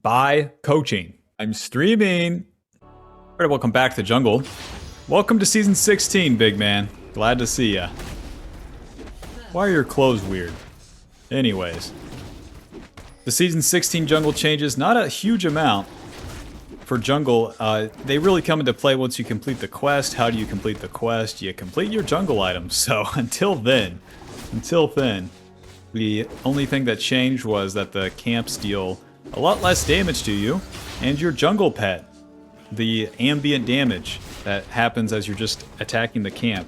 by coaching. I'm streaming. Alright, welcome back to Jungle. Welcome to Season 16, big man. Glad to see ya. Why are your clothes weird? Anyways. The Season 16 Jungle changes, not a huge amount for Jungle. They really come into play once you complete the quest. How do you complete the quest? You complete your Jungle items. So until then, the only thing that changed was that the camps deal a lot less damage to you, and your Jungle Pet, the ambient damage that happens as you're just attacking the camp,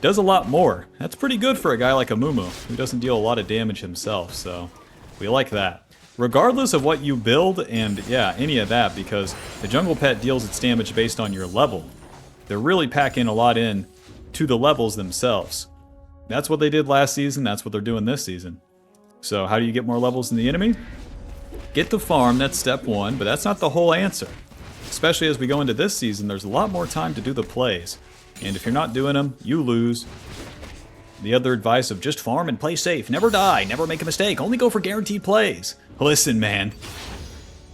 does a lot more. That's pretty good for a guy like Amumu, who doesn't deal a lot of damage himself, so we like that. Regardless of what you build, and yeah, any of that, because the Jungle Pet deals its damage based on your level. They're really packing a lot in to the levels themselves. That's what they did last season, that's what they're doing this season. So how do you get more levels than the enemy? Get the farm, that's step one, but that's not the whole answer. Especially as we go into this season, there's a lot more time to do the plays. And if you're not doing them, you lose. The other advice of just farm and play safe, never die, never make a mistake, only go for guaranteed plays. Listen, man.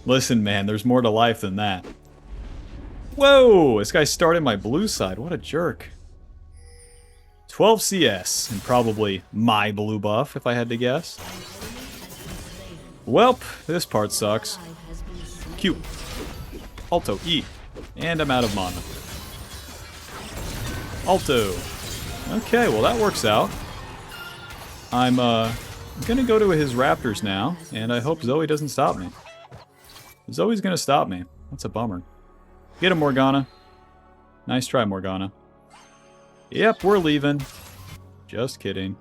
Listen, man, there's more to life than that. Whoa, this guy started my blue side, what a jerk. 12 CS, and probably my blue buff, if I had to guess. Welp, this part sucks. Q. Alto, E. And I'm out of mana. Alto. Okay, well that works out. I'm gonna go to his raptors now, and I hope Zoe doesn't stop me. Zoe's gonna stop me. That's a bummer. Get him, Morgana. Nice try, Morgana. Yep, we're leaving. Just kidding.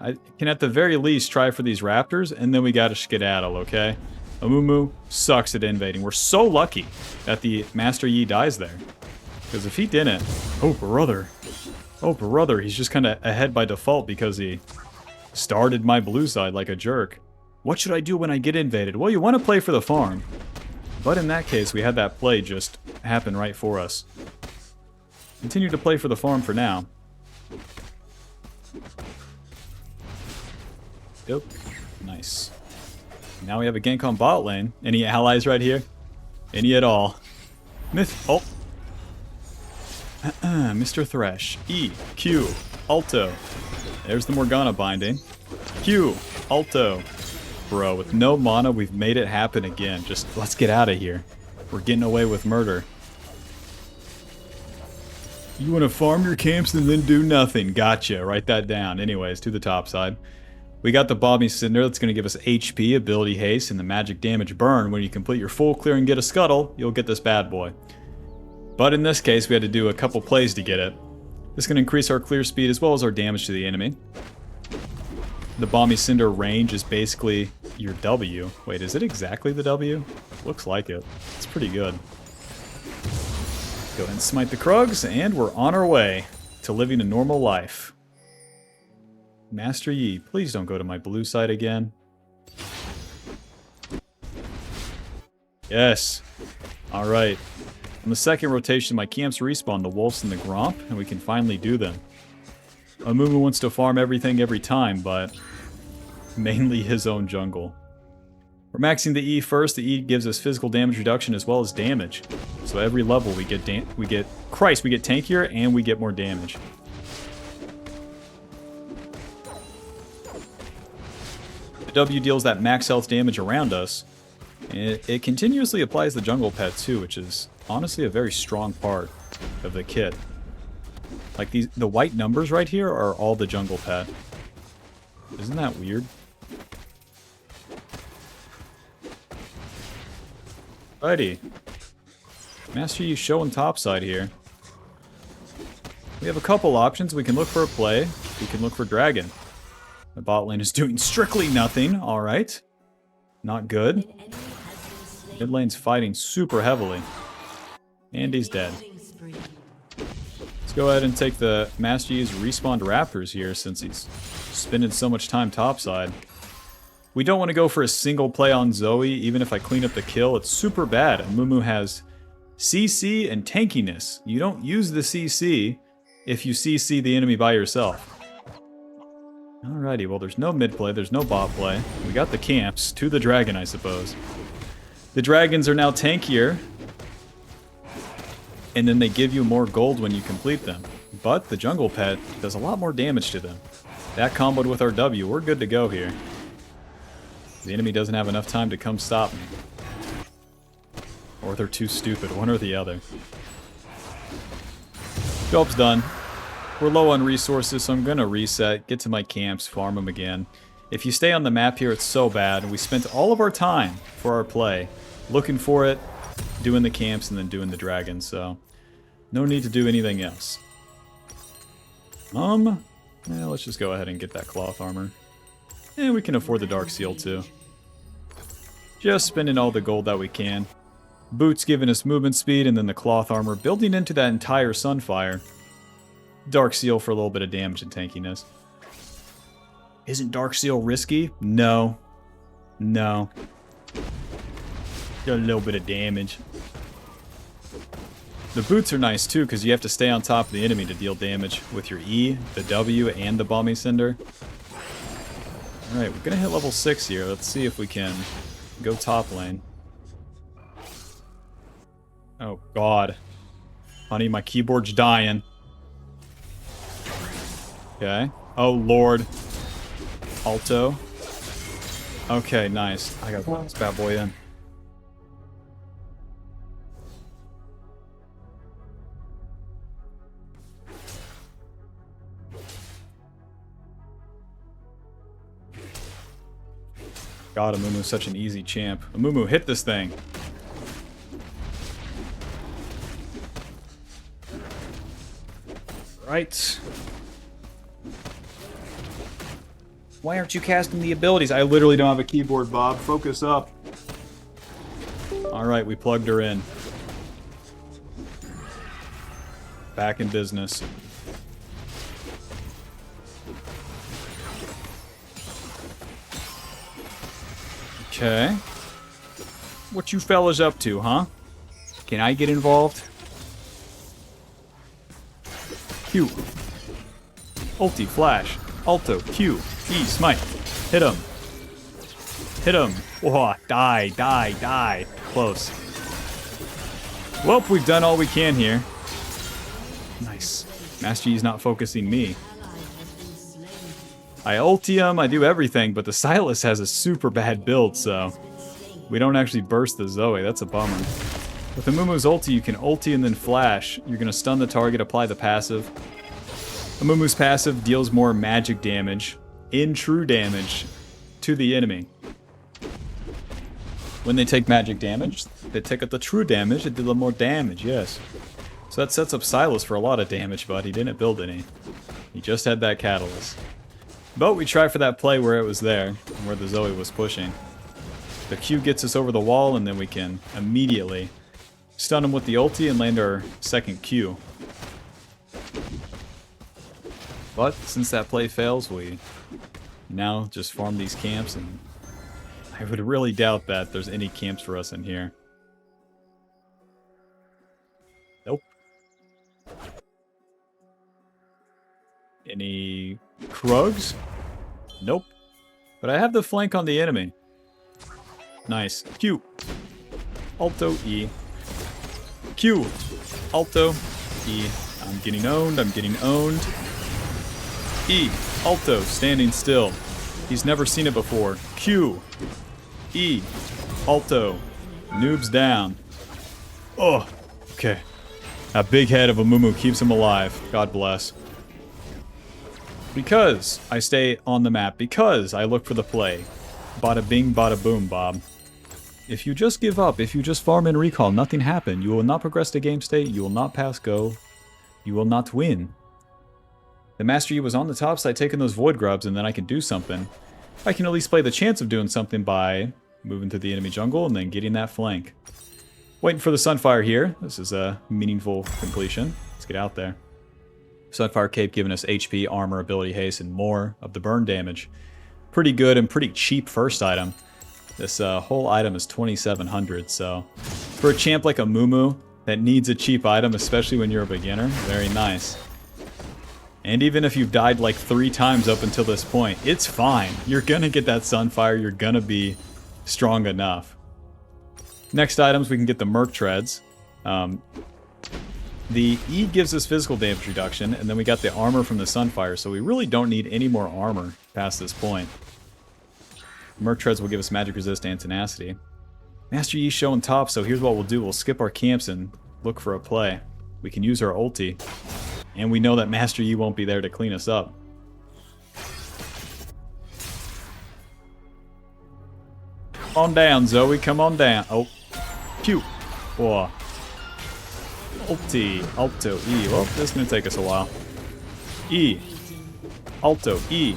I can at the very least try for these raptors, and then we gotta skedaddle, okay? Amumu sucks at invading. We're so lucky that the Master Yi dies there. Because if he didn't... Oh, brother. Oh, brother. He's just kind of ahead by default because he started my blue side like a jerk. What should I do when I get invaded? Well, you want to play for the farm. But in that case, we had that play just happen right for us. Continue to play for the farm for now. Yep. Nice. Now we have a gank on bot lane. Any allies right here? Any at all? Oh. Mr. Thresh. E. Q. Alto. There's the Morgana binding. Q. Alto. Bro, with no mana, we've made it happen again. Just, let's get out of here. We're getting away with murder. You want to farm your camps and then do nothing. Gotcha. Write that down. Anyways, to the top side. We got the Bobby Cinder that's going to give us HP, ability haste, and the magic damage burn. When you complete your full clear and get a scuttle, you'll get this bad boy. But in this case, we had to do a couple plays to get it. This is going to increase our clear speed as well as our damage to the enemy. The Bobby Cinder range is basically your W. Wait, is it exactly the W? Looks like it. It's pretty good. Go ahead and smite the Krugs, and we're on our way to living a normal life. Master Yi, please don't go to my blue side again. Yes. Alright. On the second rotation, my camps respawn the Wolves and the Gromp, and we can finally do them. Amumu wants to farm everything every time, but mainly his own jungle. We're maxing the E first. The E gives us physical damage reduction as well as damage. So every level we get tankier and we get more damage. The W deals that max health damage around us. And it continuously applies the Jungle Pet too, which is honestly a very strong part of the kit. Like the white numbers right here are all the Jungle Pet. Isn't that weird? Alrighty. Master Yi showing topside here. We have a couple options. We can look for a play. We can look for Dragon. The bot lane is doing strictly nothing. Alright. Not good. Mid lane's fighting super heavily. And he's dead. Let's go ahead and take the Master Yi's respawned Raptors here since he's spending so much time topside. We don't want to go for a single play on Zoe, even if I clean up the kill. It's super bad. Amumu has CC and tankiness. You don't use the CC if you CC the enemy by yourself. Alrighty, well there's no mid play, there's no bot play. We got the camps, to the dragon I suppose. The dragons are now tankier. And then they give you more gold when you complete them. But the jungle pet does a lot more damage to them. That comboed with our W, we're good to go here. The enemy doesn't have enough time to come stop me. Or they're too stupid, one or the other. Job's done. We're low on resources, so I'm gonna reset, get to my camps, farm them again. If you stay on the map here, it's so bad. We spent all of our time for our play looking for it, doing the camps, and then doing the dragons, so no need to do anything else. Let's just go ahead and get that cloth armor. And we can afford the dark seal too. Just spending all the gold that we can. Boots giving us movement speed, and then the cloth armor building into that entire Sunfire. Dark seal for a little bit of damage and tankiness. Isn't dark seal risky? No. No. Got a little bit of damage. The boots are nice too, because you have to stay on top of the enemy to deal damage with your E, the W, and the Bombing Cinder. Alright, we're going to hit level 6 here. Let's see if we can go top lane. Oh god. Honey, my keyboard's dying. Okay. Oh lord. Alto. Okay, nice. I gotta put this bad boy in. God, Amumu's such an easy champ. Amumu, hit this thing. Right. Why aren't you casting the abilities? I literally don't have a keyboard, Bob. Focus up. Alright, we plugged her in. Back in business. Okay. What you fellas up to, huh? Can I get involved? Q. Ulti, flash. Alto, Q. E, smite. Hit him. Hit him. Whoa, die, die, die. Close. Well, we've done all we can here. Nice. Master Yi's not focusing me. I ulti him, I do everything, but the Silas has a super bad build, so we don't actually burst the Zoe. That's a bummer. With Amumu's ulti, you can ulti and then flash. You're going to stun the target, apply the passive. Amumu's passive deals more magic damage, in true damage, to the enemy. When they take magic damage, they take up the true damage, they do a little more damage, yes. So that sets up Silas for a lot of damage, but he didn't build any. He just had that catalyst. But we tried for that play where it was there, where the Zoe was pushing. The Q gets us over the wall, and then we can immediately stun him with the ulti and land our second Q. But since that play fails, we now just farm these camps, and I would really doubt that there's any camps for us in here. Nope. Any Krugs? Nope. But I have the flank on the enemy. Nice. Q. Alto, E. Q. Alto, E. I'm getting owned, I'm getting owned. E. Alto, standing still. He's never seen it before. Q. E. Alto. Noobs down. Oh, okay. That big head of Amumu keeps him alive. God bless. Because I stay on the map. Because I look for the play. Bada bing, bada boom, Bob. If you just give up, if you just farm and recall, nothing happened. You will not progress to game state. You will not pass go. You will not win. The Master Yi was on the top side taking those Void Grubs, and then I can do something. I can at least play the chance of doing something by moving to the enemy jungle and then getting that flank. Waiting for the Sunfire here. This is a meaningful completion. Let's get out there. Sunfire Cape giving us HP, armor, ability haste, and more of the burn damage. Pretty good and pretty cheap first item. This whole item is 2,700, so for a champ like Amumu that needs a cheap item, especially when you're a beginner, very nice. And even if you've died like 3 times up until this point, it's fine. You're gonna get that Sunfire, you're gonna be strong enough. Next items, we can get the Merc Treads. The E gives us physical damage reduction, and then we got the armor from the Sunfire, so we really don't need any more armor past this point. Merc Treads will give us magic resist and tenacity. Master Yi showing top, so here's what we'll do. We'll skip our camps and look for a play. We can use our ulti, and we know that Master Yi won't be there to clean us up. Come on down, Zoe, come on down. Oh, cute. Whoa. Ulti, Alto, E. Well, this is going to take us a while. E. Alto, E.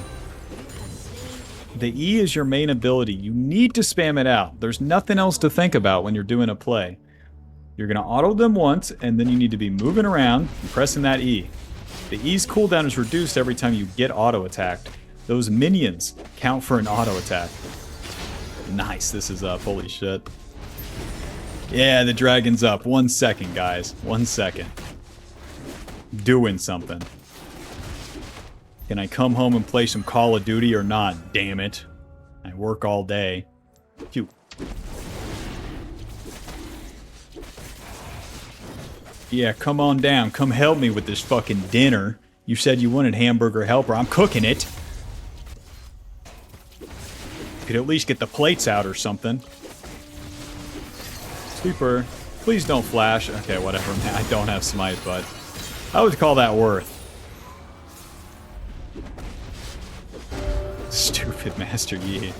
The E is your main ability. You need to spam it out. There's nothing else to think about when you're doing a play. You're going to auto them once, and then you need to be moving around and pressing that E. The E's cooldown is reduced every time you get auto-attacked. Those minions count for an auto-attack. Nice, this is up. Holy shit. Yeah, the dragon's up. 1 second, guys. 1 second. Doing something. Can I come home and play some Call of Duty or not? Damn it. I work all day. Phew. Yeah, come on down. Come help me with this fucking dinner. You said you wanted hamburger helper. I'm cooking it. Could at least get the plates out or something. Sweeper. Please don't flash. Okay, whatever, man. I don't have smite, but I would call that worth. Stupid Master Yi.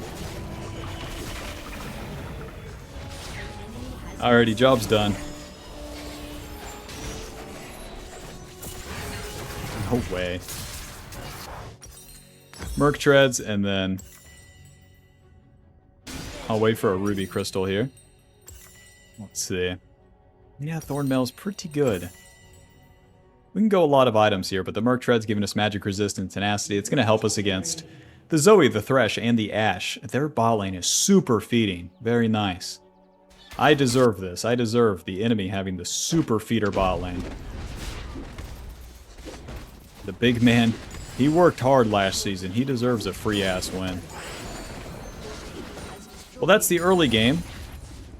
Alrighty, job's done. No way. Merc Treads, and then I'll wait for a ruby crystal here. Let's see. Yeah, Thornmail's pretty good. We can go a lot of items here, but the Merc Tread's giving us magic resistance, tenacity. It's going to help us against the Zoe, the Thresh, and the Ashe. Their bot lane is super feeding. Very nice. I deserve this. I deserve the enemy having the super feeder bot lane. The big man, he worked hard last season. He deserves a free-ass win. Well, that's the early game.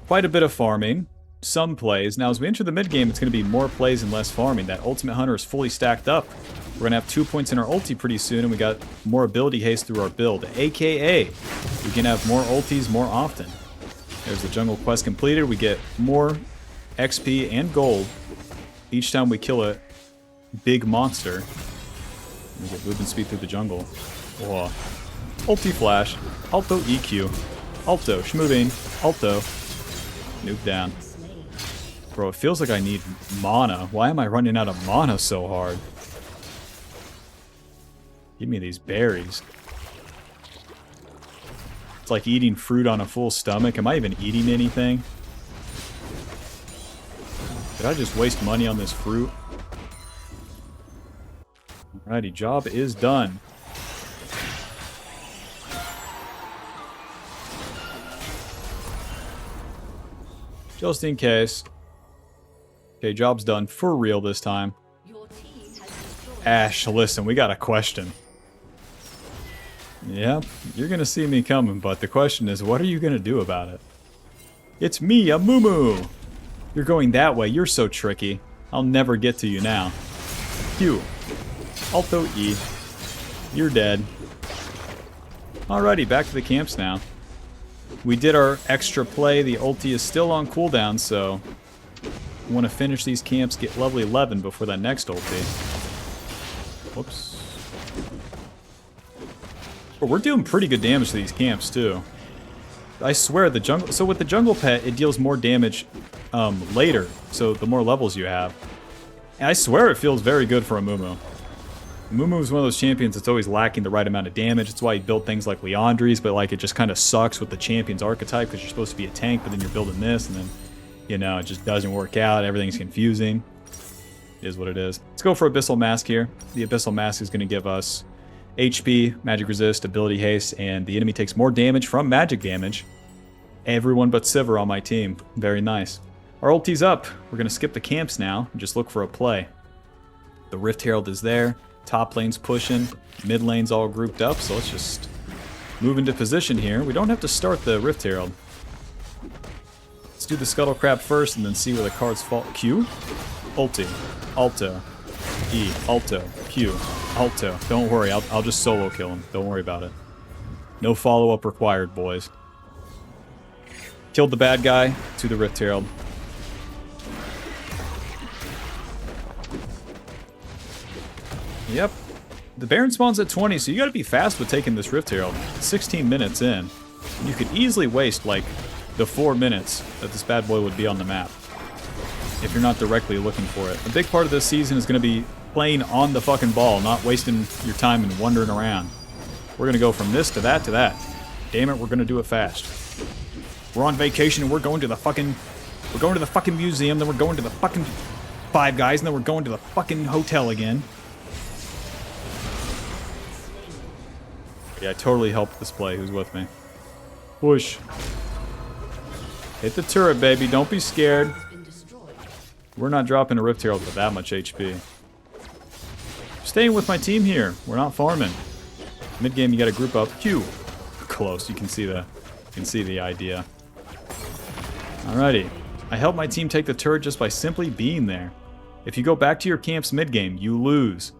Quite a bit of farming. Some plays. Now, as we enter the mid-game, it's going to be more plays and less farming. That Ultimate Hunter is fully stacked up. We're going to have 2 points in our ulti pretty soon, and we got more ability haste through our build. AKA, we can have more ultis more often. There's the jungle quest completed. We get more XP and gold each time we kill a big monster. We get movement speed through the jungle. Whoa. Ulti flash. Alto EQ. Alto. Schmoving. Alto. Nuke down. Bro, it feels like I need mana. Why am I running out of mana so hard? Give me these berries. It's like eating fruit on a full stomach. Am I even eating anything? Did I just waste money on this fruit? Alrighty, job is done. Just in case. Okay, job's done for real this time. Ashe, listen, we got a question. Yep, you're gonna see me coming, but the question is, what are you gonna do about it? It's me, Amumu! You're going that way, you're so tricky. I'll never get to you now. Q. Alto E. You're dead. Alrighty, back to the camps now. We did our extra play. The ulti is still on cooldown, so we want to finish these camps, get level 11 before that next ulti. Whoops. But we're doing pretty good damage to these camps, too. I swear, the jungle... So with the jungle pet, it deals more damage later, so the more levels you have. And I swear it feels very good for Amumu. Amumu is one of those champions that's always lacking the right amount of damage. That's why he built things like Leandri's, but like it just kind of sucks with the champion's archetype because you're supposed to be a tank, but then you're building this, and then, you know, it just doesn't work out. Everything's confusing. It is what it is. Let's go for Abyssal Mask here. The Abyssal Mask is going to give us HP, magic resist, ability haste, and the enemy takes more damage from magic damage. Everyone but Sivir on my team. Very nice. Our ulti's up. We're going to skip the camps now and just look for a play. The Rift Herald is there. Top lane's pushing. Mid lane's all grouped up, so let's just move into position here. We don't have to start the Rift Herald. Let's do the scuttle crab first and then see where the cards fall. Q, ulti, alto, E, alto, Q, alto. Don't worry, I'll just solo kill him. Don't worry about it. No follow-up required, boys. Killed the bad guy to the Rift Herald. Yep. The Baron spawns at 20, so you gotta be fast with taking this Rift Herald. 16 minutes in. You could easily waste, like, the 4 minutes that this bad boy would be on the map if you're not directly looking for it. A big part of this season is gonna be playing on the fucking ball, not wasting your time and wandering around. We're gonna go from this to that to that. Damn it, we're gonna do it fast. We're on vacation and we're going to the fucking museum, then we're going to the fucking Five Guys, and then we're going to the fucking hotel again. Yeah, I totally helped this play. Who's with me? Push. Hit the turret, baby. Don't be scared. We're not dropping a Rift Herald with that much HP. Staying with my team here. We're not farming. Mid game, you got to group up. Q. Close. You can see the idea. Alrighty. I helped my team take the turret just by simply being there. If you go back to your camps mid game, you lose.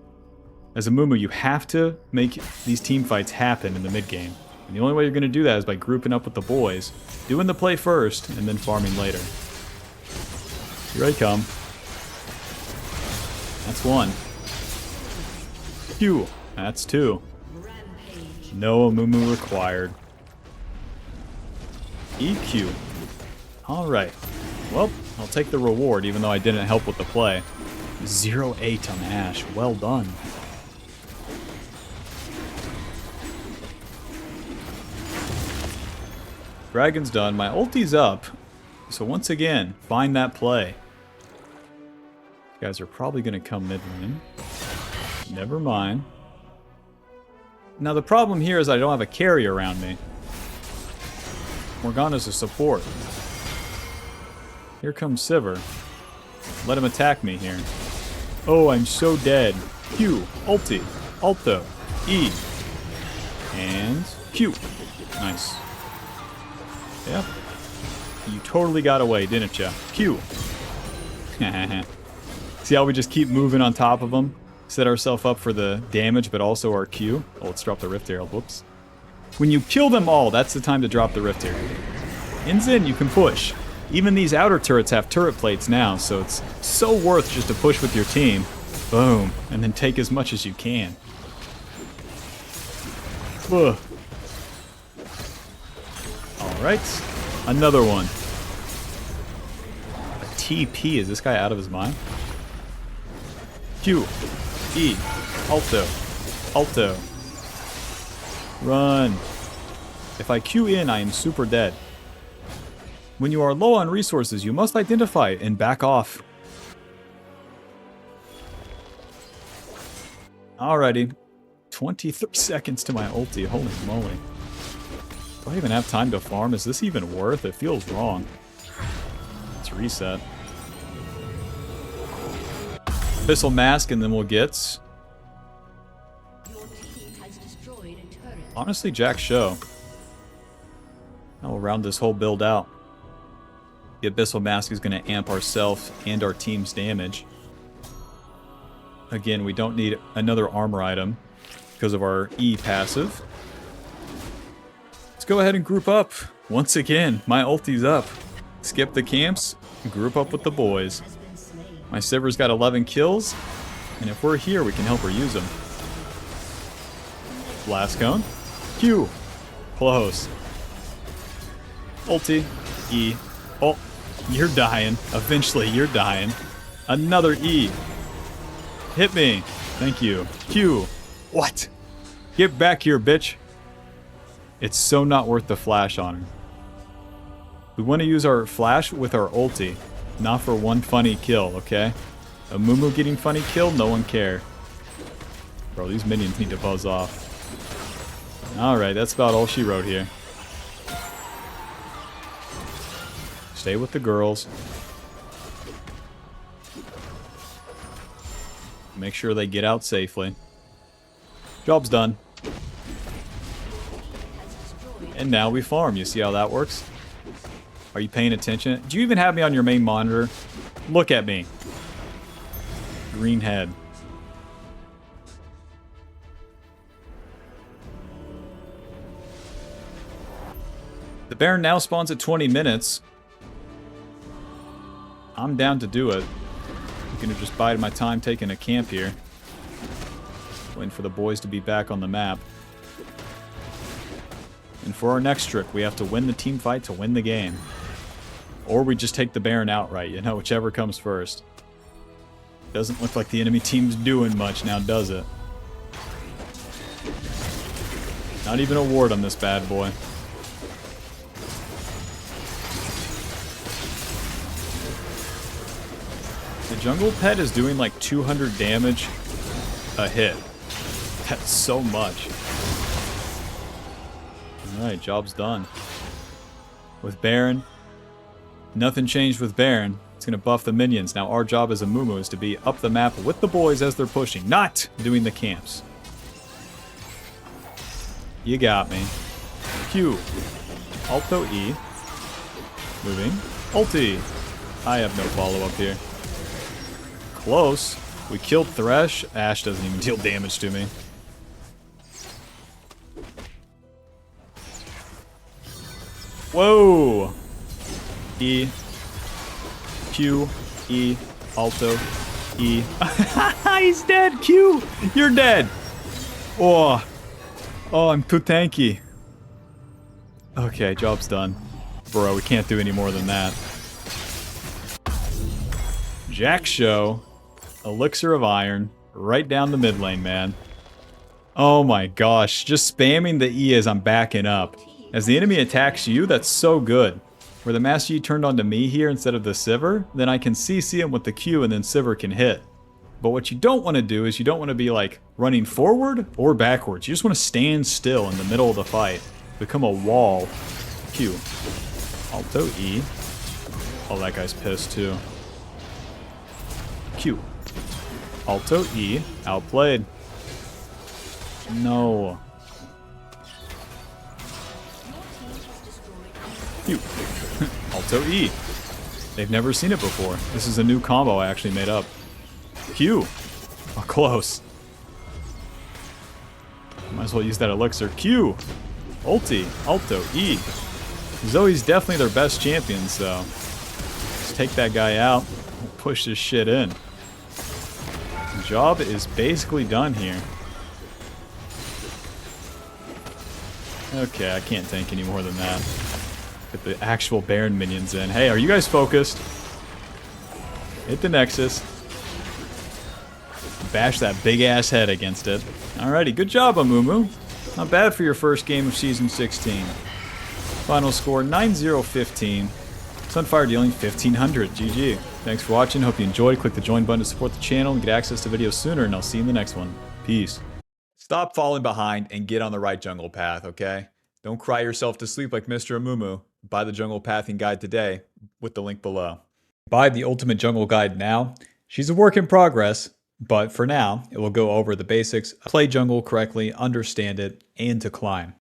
As a Amumu, you have to make these team fights happen in the mid game. And the only way you're going to do that is by grouping up with the boys, doing the play first, and then farming later. Here I come. That's 1. Q. That's 2. No Amumu required. EQ. Alright. Well, I'll take the reward, even though I didn't help with the play. 0-8 on Ashe. Well done. Dragon's done. My ulti's up. So once again, find that play. You guys are probably going to come mid lane. Never mind. Now the problem here is I don't have a carry around me. Morgana's a support. Here comes Sivir. Let him attack me here. Oh, I'm so dead. Q, ulti, alto, E, and Q. Nice. Yep. You totally got away, didn't ya? Q. See how we just keep moving on top of them? Set ourselves up for the damage, but also our Q. Oh, let's drop the Rift Herald. Whoops. When you kill them all, that's the time to drop the Rift Herald. In Zen, you can push. Even these outer turrets have turret plates now, so it's so worth just to push with your team. Boom. And then take as much as you can. Ugh. Alright. Another one. A TP. Is this guy out of his mind? Q. E. Alto. Alto. Run. If I Q in, I am super dead. When you are low on resources, you must identify and back off. Alrighty. 23 seconds to my ulti. Holy moly. Do I even have time to farm? Is this even worth? It feels wrong. Let's reset. Abyssal Mask and then we'll get... Honestly, Jack's show. Now we'll round this whole build out. The Abyssal Mask is going to amp ourselves and our team's damage. Again, we don't need another armor item because of our E passive. Let's go ahead and group up. Once again, my ulti's up. Skip the camps, group up with the boys. My Sivir's got 11 kills, and if we're here, we can help her use them. Blast Cone. Q. Close. Ulti. E. Oh, you're dying. Eventually, you're dying. Another E. Hit me. Thank you. Q. What? Get back here, bitch. It's so not worth the flash on her. We want to use our flash with our ulti, not for one funny kill, okay? Amumu getting funny kill, no one care. Bro, these minions need to buzz off. Alright, that's about all she wrote here. Stay with the girls. Make sure they get out safely. Job's done. And now we farm. You see how that works? Are you paying attention? Do you even have me on your main monitor? Look at me. Green head. The Baron now spawns at 20 minutes. I'm down to do it. I'm gonna just bide my time taking a camp here. Waiting for the boys to be back on the map. And for our next trick, we have to win the team fight to win the game. Or we just take the Baron outright, you know, whichever comes first. Doesn't look like the enemy team's doing much now, does it? Not even a ward on this bad boy. The jungle pet is doing like 200 damage a hit. That's so much. Alright, job's done. With Baron, nothing changed with Baron. It's going to buff the minions. Now our job as Amumu is to be up the map with the boys as they're pushing, not doing the camps. You got me. Q. Alto E. Moving. Ulti. I have no follow-up here. Close. We killed Thresh. Ashe doesn't even deal damage to me. Whoa! E. Q. E. Alto. E. He's dead! Q! You're dead! Oh. Oh, I'm too tanky. Okay, job's done. Bro, we can't do any more than that. Jack Show. Elixir of Iron. Right down the mid lane, man. Oh my gosh. Just spamming the E as I'm backing up. As the enemy attacks you, that's so good. Where the Master Yi turned onto me here instead of the Sivir, then I can CC him with the Q and then Sivir can hit. But what you don't want to do is you don't want to be like running forward or backwards. You just want to stand still in the middle of the fight. Become a wall. Q. Alto E. Oh, that guy's pissed too. Q. Alto E. Outplayed. No. Q. Alto E. They've never seen it before. This is a new combo I actually made up. Q. Oh, close. Might as well use that elixir. Q. Ulti. Alto E. Zoe's definitely their best champion, so let's take that guy out. Push this shit in. The job is basically done here. Okay, I can't tank any more than that. Get the actual Baron minions in. Hey, are you guys focused? Hit the Nexus. Bash that big ass head against it. Alrighty, good job, Amumu. Not bad for your first game of Season 16. Final score 9-0-15. Sunfire dealing 1500. GG. Thanks for watching. Hope you enjoyed. Click the join button to support the channel and get access to videos sooner, and I'll see you in the next one. Peace. Stop falling behind and get on the right jungle path, okay? Don't cry yourself to sleep like Mr. Amumu. Buy the jungle pathing guide today with the link below. Buy the ultimate jungle guide now. She's a work in progress, but for now, it will go over the basics, play jungle correctly, understand it, and to climb.